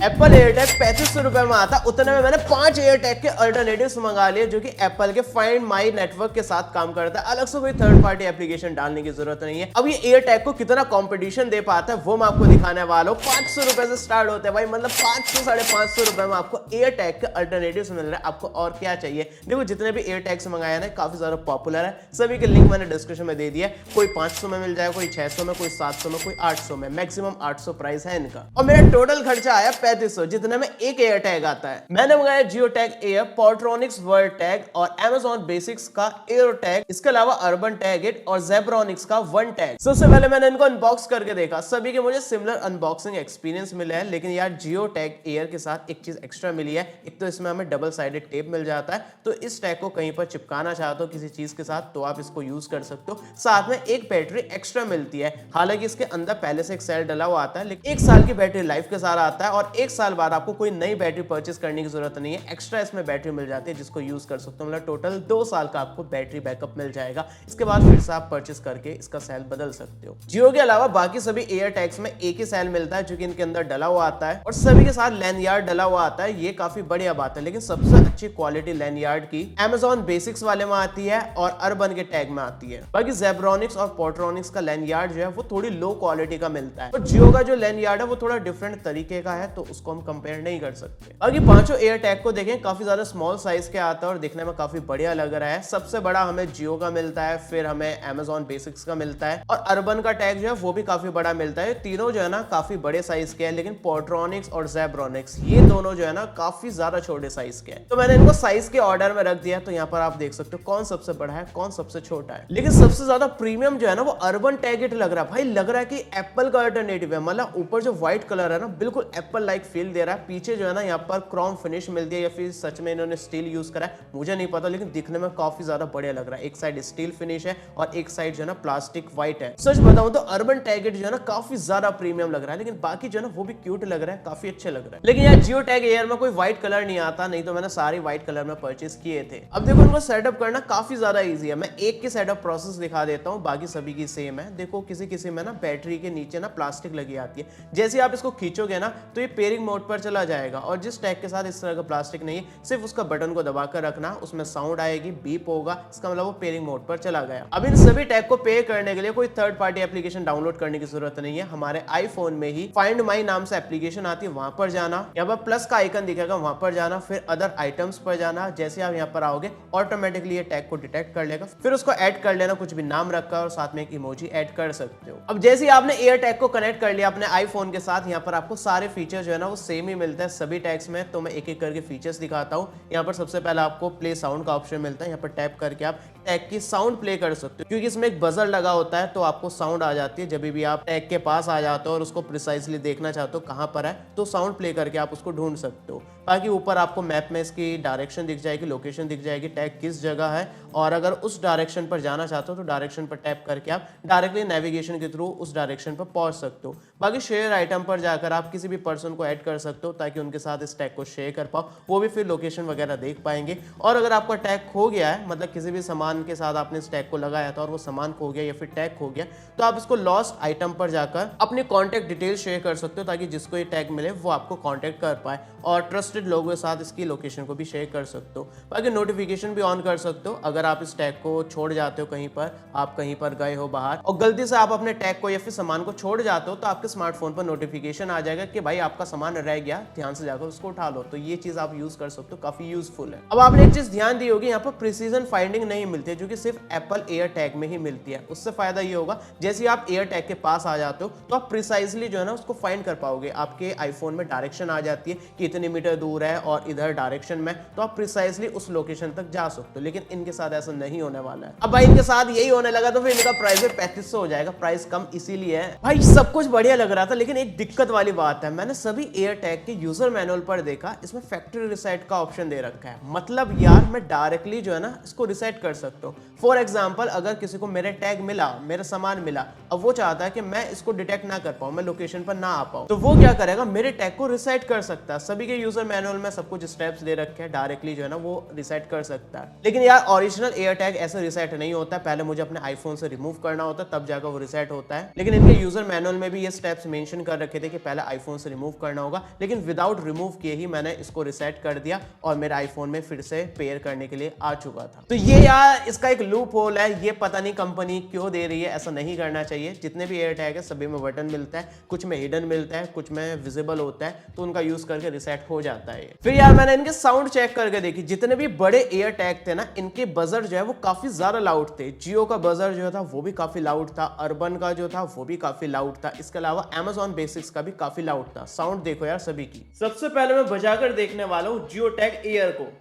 Apple AirTag 3500 रुपए में आता, उतने में मैंने 5 एयरटैग के अल्टरनेटिव्स मंगा लिए जो कि एप्पल के फाइंड माई नेटवर्क के साथ काम करता है। अलग से कोई थर्ड पार्टी एप्लीकेशन डालने की जरूरत नहीं है। अब ये एयरटैग को कितना कंपटीशन दे पाता है वो मैं आपको दिखाने वाला हूँ। 500 रुपए से स्टार्ट होते हैं भाई, मतलब 500 550 रुपए में आपको एयरटैग के अल्टरनेटिव्स मिल रहे हैं। आपको और क्या चाहिए। देखो जितने भी एयरटैग्स मंगाए ना काफी ज्यादा पॉपुलर है, सभी के लिंक मैंने डिस्क्रिप्शन में दे दिया है। कोई 500 में मिल जाएगा, कोई 600 में, कोई 700 में, कोई 800 में, मैक्सिमम 800 प्राइस है इनका। और मेरा टोटल खर्चा आया 3500, जितने में एक एयर टैग आता है। मैंने मंगाया geo tag air, पॉर्ट्रोनिक्स world tag और Amazon बेसिक्स का एयर टैग, इसके अलावा अर्बन टैग इट और जेब्रॉनिक्स का वन टैग। सबसे पहले मैंने इनको अनबॉक्स करके देखा, सभी के मुझे सिमिलर अनबॉक्सिंग एक्सपीरियंस मिला है, लेकिन यार जियो टैग एयर के साथ एक चीज एक्स्ट्रा मिली है। एक तो इसमें हमें डबल साइडेड टेप मिल जाता है, तो इस टैग को कहीं पर चिपकाना चाहते हो किसी चीज के साथ तो आप इसको यूज कर सकते हो। साथ में एक बैटरी एक्स्ट्रा मिलती है, हालांकि इसके अंदर पहले से एक सेल डला हुआ आता है, लेकिन 1 साल की बैटरी लाइफ के साथ आता है और 1 साल बाद आपको कोई नई बैटरी परचेस करने की जरूरत नहीं है। एक्स्ट्रा इसमें बैटरी मिल जाती है जिसको यूज कर सकते हो, मतलब टोटल 2 साल का आपको बैटरी बैकअप मिल जाएगा। इसके बाद फिर से आप परचेस करके इसका सेल बदल सकते हो। जियो के अलावा बाकी सभी एयर टैग्स में एक ही सेल मिलता है जो कि इनके अंदर डला हुआ आता है और सभी के साथ लैनयार्ड डला हुआ आता है। ये काफी बढ़िया बात है, लेकिन सबसे अच्छी क्वालिटी लैनयार्ड की Amazon बेसिक्स वाले में आती है और अर्बन के टैग में आती है। बाकी जेब्रॉनिक्स और पॉर्ट्रोनिक्स का लैनयार्ड जो है वो थोड़ी लो क्वालिटी का मिलता है, और जियो का जो लैनयार्ड है वो थोड़ा डिफरेंट तरीके का है, तो उसको हम कंपेयर नहीं कर सकते। बाकी पांचों एयर टैग को देखें, काफी ज्यादा स्मॉल साइज के आता है और दिखने में काफी बढ़िया लग रहा है। सबसे बड़ा हमें जियो का मिलता है, फिर हमें Amazon बेसिक्स का मिलता है और अर्बन का टैग जो है वो भी काफी बड़ा मिलता है। तीनों जो है ना काफी बड़े साइज के हैं, लेकिन पॉर्ट्रोनिक्स और जेब्रॉनिक्स ये दोनों जो है ना काफी ज्यादा छोटे साइज के हैं। तो मैंने इनको साइज के ऑर्डर में रख दिया, तो यहाँ पर आप देख सकते हो कौन सबसे बड़ा है कौन सबसे छोटा है। लेकिन सबसे ज्यादा प्रीमियम जो है ना वो अर्बन टैग इट लग रहा है भाई, लग रहा है कि एप्पल का अल्टरनेटिव है। मतलब ऊपर जो व्हाइट कलर है ना बिल्कुल एप्पल लाइक फील दे रहा है, पीछे जो है ना यहाँ पर क्रोम फिनिश मिलती है या फिर सच में इन्होंने स्टील यूज करा है मुझे नहीं पता, लेकिन दिखने में काफी ज्यादा बढ़िया लग रहा है। एक साइड स्टील फिनिश है और एक साइड जो है ना प्लास्टिक व्हाइट है। सच बताऊं तो अर्बन टैग इट जो है ना काफी ज्यादा प्रीमियम लग रहा है, लेकिन बाकी जो है ना वो भी क्यूट लग रहा है, काफी अच्छे लग रहा है। लेकिन यार जियो टैग एयर में कोई व्हाइट कलर नहीं आता, नहीं तो मैंने सारी व्हाइट कलर में परचेस किए थे। अब देखो इनको सेटअप करना काफी ज्यादा ईजी है। मैं एक की सेटअप प्रोसेस दिखा देता हूँ, बाकी सभी की सेम है। देखो किसी किसी में ना बैटरी के नीचे ना प्लास्टिक लगी आती है, जैसे आप इसको खींचोगे ना तो ये पेयरिंग मोड पर चला जाएगा। और जिस टैग के साथ इस तरह का प्लास्टिक नहीं है, सिर्फ उसका बटन को दबाकर रखना, उसमें साउंड आएगी, बीप होगा, इसका मतलब वो पेयरिंग मोड पर चला गया। अब इन सभी टैग को पे करने के लिए कोई थर्ड पार्टी एप्लीकेशन डाउनलोड करने की जरूरत नहीं है। हमारे आईफोन में ही फाइंड माई नाम से एप्लीकेशन आती है, वहां पर जाना, यहाँ पर प्लस का आइकन दिखेगा, वहां पर जाना, फिर अदर आइटम्स पर जाना। जैसे आप यहाँ पर आओगे ऑटोमेटिकली ये टैग को डिटेक्ट कर लेगा, फिर उसको ऐड कर लेना, कुछ भी नाम रखा और साथ में एक इमोजी ऐड कर सकते हो। अब जैसे ही आपने एयर टैग को कनेक्ट कर लिया अपने आईफोन के साथ, यहाँ पर आपको सारे फीचर जो है ना वो सेम ही मिलता है सभी टैग्स में। तो मैं एक एक करके फीचर्स दिखाता हूँ। यहाँ पर सबसे पहले आपको प्ले साउंड का ऑप्शन मिलता है, यहाँ पर टैप करके आप टैग की साउंड प्ले कर सकते हो, क्योंकि इसमें एक बजर लगा होता है तो आपको साउंड आ जाती है जब भी आप टैग के पास आ जाते हो और उसको प्रिसाइजली देखना चाहते हो कहां पर है, तो साउंड प्ले करके आप उसको ढूंढ सकते हो। बाकी ऊपर आपको मैप में इसकी डायरेक्शन दिख जाएगी, लोकेशन दिख जाएगी, टैग किस जगह है, और अगर उस डायरेक्शन पर जाना चाहते हो तो डायरेक्शन पर टैप करके आप डायरेक्टली नेविगेशन के थ्रू उस डायरेक्शन पर पहुंच सकते हो। बाकी शेयर आइटम पर जाकर आप किसी भी पर्सन को ऐड कर सकते हो ताकि उनके साथ इस टैग को शेयर कर पाओ, वो भी फिर लोकेशन वगैरह देख पाएंगे। और अगर आपका टैग खो गया है, मतलब किसी भी सामान के साथ आपने इस टैग को लगाया था और वो सामान खो गया या फिर टैग खो गया, तो आप इसको लॉस्ट आइटम पर जाकर अपनी कॉन्टैक्ट डिटेल शेयर कर सकते हो ताकि जिसको ये टैग मिले वो आपको कॉन्टैक्ट कर पाए, और ट्रस्टेड लोगों के साथ इसकी लोकेशन को भी शेयर कर सकते हो। बाकी नोटिफिकेशन भी ऑन कर सकते हो। अगर आप इस टैग को छोड़ जाते हो कहीं पर, आप कहीं पर गए हो बाहर और गलती से आप अपने टैग को या फिर सामान को छोड़ जाते हो, तो आपके स्मार्टफोन पर नोटिफिकेशन आ जाएगा कि भाई आपका सामान रह गया, ध्यान से जाकर उसको उठा लो। तो ये चीज आप यूज कर सकते हो, काफी यूजफुल है। अब आपने एक चीज ध्यान दी होगी, यहाँ पर प्रिसीजन फाइंडिंग नहीं मिलती है, जो कि सिर्फ एप्पल एयर टैग में ही मिलती है। उससे फायदा ये होगा जैसे आप एयर टैग के पास आ जाते हो तो आप प्रिसाइजली जो है ना उसको फाइंड कर पाओगे। आपके आईफोन में डायरेक्शन आ जाती है कि इतने मीटर दूर है और इधर डायरेक्शन में, तो आप प्रिसाइजली उस लोकेशन तक जा सकते हो। लेकिन इनके साथ ऐसा नहीं होने वाला है। अब भाई इनके साथ यही होने लगा तो फिर इनका प्राइस 3500 हो जाएगा। प्राइस कम इसीलिए है भाई, सब कुछ बढ़िया लग रहा था, लेकिन एक दिक्कत वाली बात है, मैंने सभी एयर टैग के यूजर मैनुअल पर देखा, इसमें फैक्ट्री रिसेट का ऑप्शन दे रखा है। मतलब यार मैं डायरेक्टली जो है ना इसको रिसेट कर सकता सकते हो। फॉर एग्जाम्पल अगर किसी को मेरे टैग मिला, मेरा सामान मिला, अब वो चाहता है कि मैं इसको डिटेक्ट ना कर पाऊं, मैं लोकेशन पर ना आ पाऊं, तो वो क्या करेगा, मेरे टैग को रिसेट कर सकता है। सभी के यूजर मैनुअल में सब कुछ स्टेप्स दे रखे हैं, डायरेक्टली जो है ना वो रिसेट कर सकता है। लेकिन यार ओरिजिनल एयर टैग ऐसे रिसेट नहीं होता है, पहले मुझे अपने आईफोन से रिमूव करना होता है तब जाकर वो रिसेट होता है। लेकिन इनके यूजर मैनुअल में भी ये स्टेप्स मेंशन कर रखे थे कि पहले आईफोन से रिमूव करना होगा, लेकिन विदाउट रिमूव किए ही मैंने इसको रिसेट कर दिया और मेरे आईफोन में फिर से पेयर करने के लिए आ चुका था। तो ये यार इसका एक लूप होल है, ये पता नहीं कंपनी क्यों दे रही है, ऐसा नहीं करना चाहिए। जितने भी एयर टैग है सभी में बटन मिलता है, कुछ में हिडन मिलता है, कुछ में विजिबल होता है, तो उनका यूज करके रिसेट हो जाता है। फिर यार मैंने इनके साउंड चेक करके देखी, जितने भी बड़े एयर टैग थे ना, इनके बजर जो है वो काफी ज्यादा लाउड थे। जियो का बजर जो था वो भी काफी लाउड था, अर्बन का जो था वो भी काफी लाउड था, इसके अलावा Amazon बेसिक्स का भी काफी लाउड था। साउंड देखो यार सभी की। सबसे पहले मैं बजाकर देखने वाला हूं जियो टैग एयर को।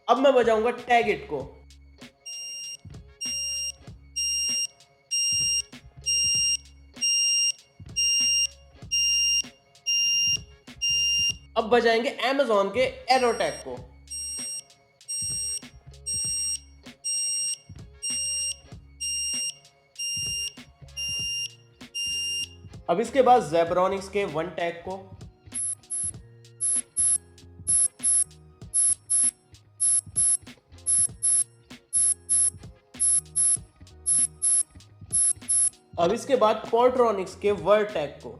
अब मैं बजाऊंगा टैग इट को। अब बजाएंगे Amazon के एरो टैग को। अब इसके बाद Zebronics के वन टैग को। अब इसके बाद Portronics के वर्ड टैग को।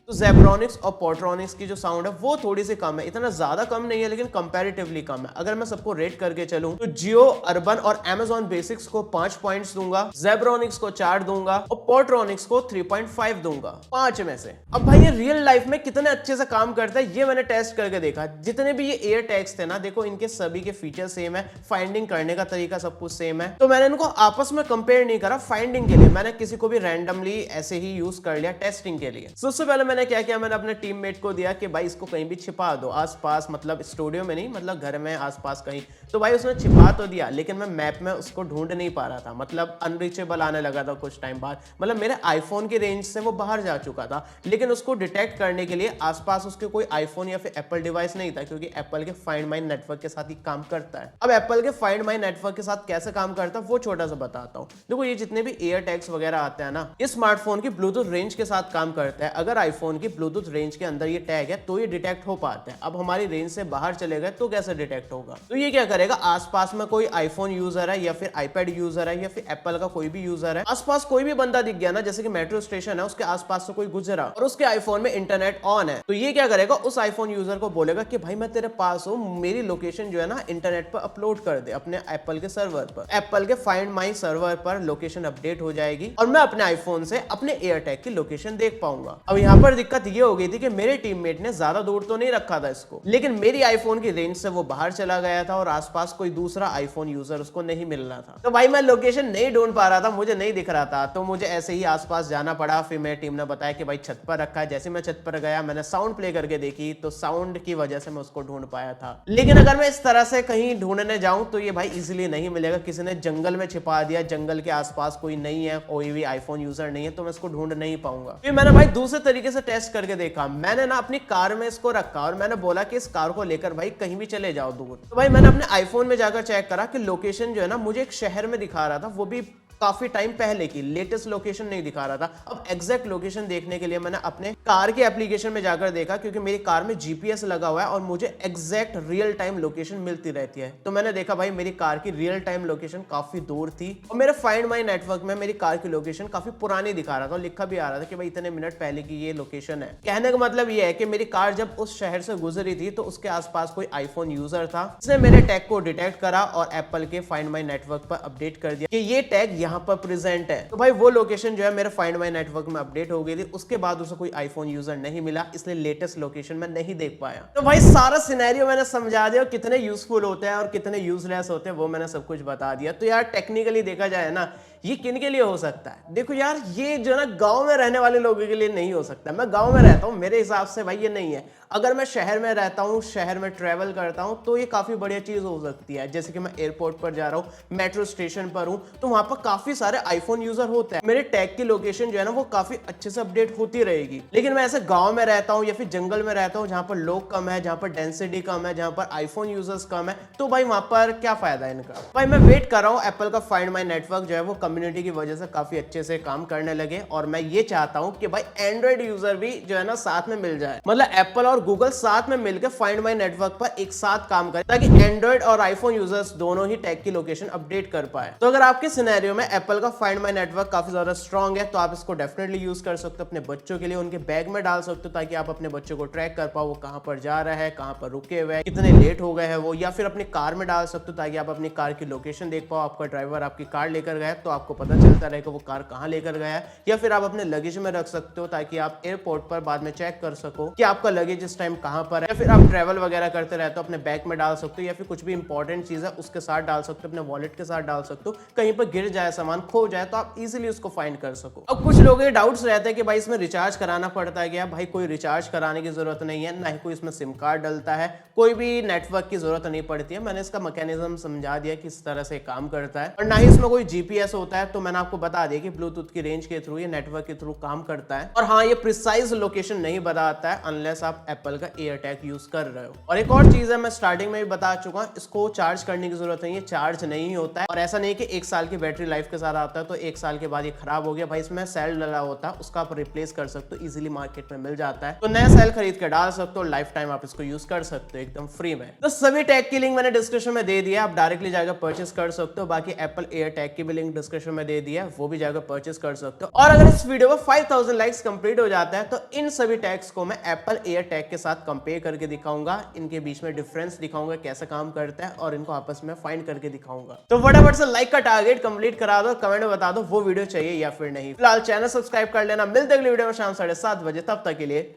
तो Zebronics और Portronics की जो साउंड है वो थोड़ी सी कम है, इतना ज्यादा कम नहीं है लेकिन कंपैरेटिवली कम है। अगर मैं सबको रेट करके चलूं तो जियो, अर्बन और Amazon बेसिक्स को 5 पॉइंट्स दूंगा, Zebronics को 4 दूंगा और Portronics को 3.5 दूंगा 5 में से। अब भाई ये रियल लाइफ में कितने अच्छे से काम करता है ये मैंने टेस्ट करके देखा। जितने भी ये एयर टैग्स थे ना, देखो इनके सभी के फीचर सेम है, फाइंडिंग करने का तरीका सब कुछ सेम है, तो मैंने इनको आपस में कंपेयर नहीं करा। फाइंडिंग के लिए मैंने किसी को भी रैंडमली ऐसे ही यूज कर लिया टेस्टिंग के लिए। सबसे पहले मैंने क्या किया, मैंने अपने टीममेट को दिया कि भाई इसको कहीं भी छिपा दो आसपास, मतलब स्टूडियो में नहीं, मतलब घर में आसपास कहीं। तो भाई उसने छिपा तो दिया, लेकिन मैं मैप में उसको ढूंढ नहीं पा रहा था, मतलब अनरीचेबल आने लगा था कुछ टाइम बाद, मतलब मेरे आईफोन की रेंज से वो बाहर जा चुका था। लेकिन उसको डिटेक्ट करने के लिए आसपास उसके कोई आईफोन या फिर एप्पल डिवाइस नहीं था, क्योंकि एप्पल के फाइंड माई नेटवर्क के साथ ही काम करता है। अब एप्पल के फाइंड माई नेटवर्क के साथ कैसे काम करता है वो छोटा सा बताता हूँ। देखो ये जितने भी एयर टैग्स वगैरह आते हैं ना, ये स्मार्टफोन की ब्लूटूथ रेंज के साथ काम करता है। अगर आईफोन की ब्लूटूथ रेंज के अंदर ये टैग है तो ये डिटेक्ट हो पाते हैं। अब हमारी रेंज से बाहर चले गए तो कैसे डिटेक्ट होगा, तो ये क्या करेगा, आसपास में कोई आईफोन यूजर है या फिर आईपैड यूजर है या फिर एप्पल का कोई भी यूजर है, आसपास कोई भी बंदा दिख गया ना, जैसे कि मेट्रो स्टेशन है, उसके आसपास से कोई गुजरा और उसके आईफोन में इंटरनेट ऑन है, तो ये क्या करेगा, उस आईफोन यूजर को बोलेगा कि भाई मैं तेरे पास हूं, मेरी लोकेशन जो है ना इंटरनेट पर अपलोड कर दे अपने एप्पल के सर्वर पर। एप्पल के फाइंड माई सर्वर पर लोकेशन अपडेट हो जाएगी और मैं अपने आईफोन से अपने एयर टैग की लोकेशन देख पाऊंगा। अब यहाँ पर दिक्कत ये हो गई थी कि मेरे टीममेट ने ज्यादा दूर तो नहीं रखा था इसको, लेकिन मेरी आईफोन की रेंज से वो बाहर चला गया था और आसपास कोई दूसरा आईफोन यूजर उसको नहीं मिल रहा था। तो भाई मैं लोकेशन नहीं ढूंढ पा रहा था, मुझे नहीं दिख रहा था, तो मुझे ऐसे ही आसपास जाना पड़ा। फिर मेरी टीम ने बताया कि भाई छत पर रखा है। जैसे मैं छत पर गया, मैंने साउंड प्ले करके देखी तो साउंड की वजह से मैं उसको ढूंढ पाया था। लेकिन अगर मैं इस तरह से कहीं ढूंढने जाऊं तो ये भाई इजीली नहीं मिलेगा। किसी ने जंगल में छिपा दिया, जंगल के आसपास कोई नहीं है, कोई भी आईफोन यूजर नहीं है, तो मैं इसको ढूंढ नहीं पाऊंगा। फिर मैंने भाई दूसरे तरीके से टेस्ट करके देखा। मैंने ना अपनी कार में इसको रखा और मैंने बोला कि इस कार को लेकर भाई कहीं भी चले जाओ दूर। तो भाई मैंने अपने आईफोन में जाकर चेक करा कि लोकेशन जो है ना मुझे एक शहर में दिखा रहा था, वो भी काफी टाइम पहले की, लेटेस्ट लोकेशन नहीं दिखा रहा था। अब एग्जैक्ट लोकेशन देखने के लिए मैंने अपने कार के एप्लीकेशन में जाकर देखा, क्योंकि मेरी कार में जीपीएस लगा हुआ है और मुझे एग्जैक्ट रियल टाइम लोकेशन मिलती रहती है। तो मैंने देखा भाई मेरी कार की रियल टाइम लोकेशन काफी दूर थी और मेरे फाइंड माई नेटवर्क में मेरी कार की लोकेशन काफी पुरानी दिखा रहा था और लिखा भी आ रहा था कि भाई इतने मिनट पहले की ये लोकेशन है। कहने का मतलब ये है कि मेरी कार जब उस शहर से गुजरी थी तो उसके आसपास कोई आईफोन यूजर था, जिसने मेरे टैग को डिटेक्ट करा और एप्पल के फाइंड माई नेटवर्क पर अपडेट कर दिया कि ये टैग यहाँ पर प्रेजेंट है। तो भाई वो लोकेशन जो है मेरे फाइंड माई नेटवर्क में अपडेट हो गई थी। उसके बाद उसे कोई आईफोन यूजर नहीं मिला, इसलिए लेटेस्ट लोकेशन में नहीं देख पाया। तो भाई सारा सिनेरियो मैंने समझा दिया, कितने यूजफुल होते हैं और कितने यूजलेस होते हैं वो मैंने सब कुछ बता दिया। तो यार टेक्निकली देखा जाए ना, ये किन के लिए हो सकता है? देखो यार, ये जो है ना गांव में रहने वाले लोगों के लिए नहीं हो सकता। मैं गांव में रहता हूँ, मेरे हिसाब से भाई ये नहीं है। अगर मैं शहर में रहता हूँ, शहर में ट्रेवल करता हूँ, तो ये काफी बढ़िया चीज हो सकती है। जैसे कि मैं एयरपोर्ट पर जा रहा हूँ, मेट्रो स्टेशन पर हूँ, तो वहां पर काफी सारे आईफोन यूजर होते हैं। मेरे टैग की लोकेशन जो है ना वो काफी अच्छे से अपडेट होती रहेगी। लेकिन मैं ऐसे गांव में रहता हूँ या फिर जंगल में रहता हूँ, जहां पर लोग कम है, जहां पर डेंसिटी कम है, जहां पर आईफोन यूजर्स कम है, तो भाई वहां पर क्या फायदा है इनका। भाई मैं वेट कर रहा हूँ एप्पल का फाइंड माई नेटवर्क जो है वो कम्युनिटी की वजह से काफी अच्छे से काम करने लगे, और मैं ये चाहता हूँ कि भाई एंड्रॉइड यूजर भी जो है ना साथ में मिल जाए। मतलब एप्पल और गूगल साथ में मिलकर फाइंड माई नेटवर्क पर एक साथ काम करें, ताकि एंड्रॉइड और आईफोन यूजर्स दोनों ही टैग की लोकेशन अपडेट कर पाए। तो अगर आपके सिनेरियो में एप्पल का फाइंड माई नेटवर्क काफी ज्यादा स्ट्रॉन्ग है, तो आप इसको डेफिनेटली यूज कर सकते हो। अपने बच्चों के लिए उनके बैग में डाल सकते हो, ताकि आप अपने बच्चों को ट्रैक कर पाओ, वो कहां पर जा रहा है, कहां पर रुके हुए हैं, कितने लेट हो गए हैं वो। या फिर अपनी कार में डाल सकते हो, ताकि आप अपनी कार की लोकेशन देख पाओ। आपका ड्राइवर आपकी कार लेकर गया तो आपको पता चलता रहेगा वो कार कहां लेकर गया है। या फिर आप अपने लगेज में रख सकते हो, ताकि आप एयरपोर्ट पर बाद में चेक कर सको कि आपका लगेज इस टाइम कहां पर है। या फिर आप ट्रैवल वगैरह करते रहते हो, अपने बैग में डाल सकते हो, या फिर कुछ भी इंपॉर्टेंट चीज है उसके साथ डाल सकते हो, अपने वॉलेट के साथ डाल सकते हो। कहीं पर गिर जाए, सामान खो जाए, तो आप इजीली उसको फाइंड कर सको। अब कुछ लोगों के डाउट्स रहते हैं कि भाई इसमें रिचार्ज कराना पड़ता है क्या? भाई कोई रिचार्ज कराने की जरूरत नहीं है, ना ही कोई इसमें सिम कार्ड डलता है, कोई भी नेटवर्क की जरूरत नहीं पड़ती है। मैंने इसका मैकेनिज्म समझा दिया किस तरह से काम करता है, और ना ही इसमें कोई जीपीएस होता है। तो मैंने आपको बता दिया कि ब्लूटूथ की रेंज के थ्रू, ये नेटवर्क के थ्रू काम करता है। और हाँ, ये प्रिसाइज लोकेशन नहीं बताता है अनलेस आप एप्पल का एयर टैग यूज कर रहे हो। और एक और चीज है, मैं स्टार्टिंग में भी बता चुका हूं, इसको चार्ज करने की जरूरत नहीं है, चार्ज नहीं होता है। और ऐसा नहीं कि 1 साल की बैटरी लाइफ के साथ आता है तो 1 साल के बाद ये खराब हो गया। भाई इसमें सेल डला होता है, उसका आप रिप्लेस कर सकते हो, इजीली मार्केट में मिल जाता है। तो नया सेल खरीद के डाल सकते हो, लाइफ टाइम आप इसको यूज कर सकते हो एकदम फ्री में। तो सभी टैग की लिंक मैंने डिस्क्रिप्शन में दे दिया, आप डायरेक्टली जाकर परचेस कर सकते हो। बाकी एप्पल एयर टैग की भी लिंक डिस्क्रिप्शन में दे दिया, वो भी जाकर परचेस कर सकते हो। और अगर इस वीडियो में 5000 लाइक्स कंप्लीट हो जाता है, तो इन सभी टैग्स को मैं एप्पल एयर टैग के साथ कंपेयर करके दिखाऊंगा, इनके बीच में डिफरेंस दिखाऊंगा कैसे काम करता है, और इनको आपस में फाइंड करके दिखाऊंगा। तो फटाफट से लाइक का टारगेट कंप्लीट करा दो, कमेंट में बता दो वो वीडियो चाहिए या फिर नहीं। फिलहाल चैनल सब्सक्राइब कर लेना। मिलते हैं अगली वीडियो में शाम 7:30 बजे, तब तक के लिए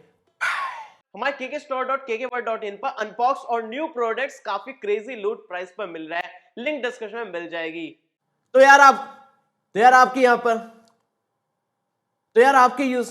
हमारे kkstore.kkworld.in पर अनबॉक्स और न्यू प्रोडक्ट्स काफी क्रेजी लूट प्राइस पर मिल रहा है, लिंक डिस्क्रिप्शन में मिल जाएगी। तो यार आपकी यहां पर तो यार आपके यूज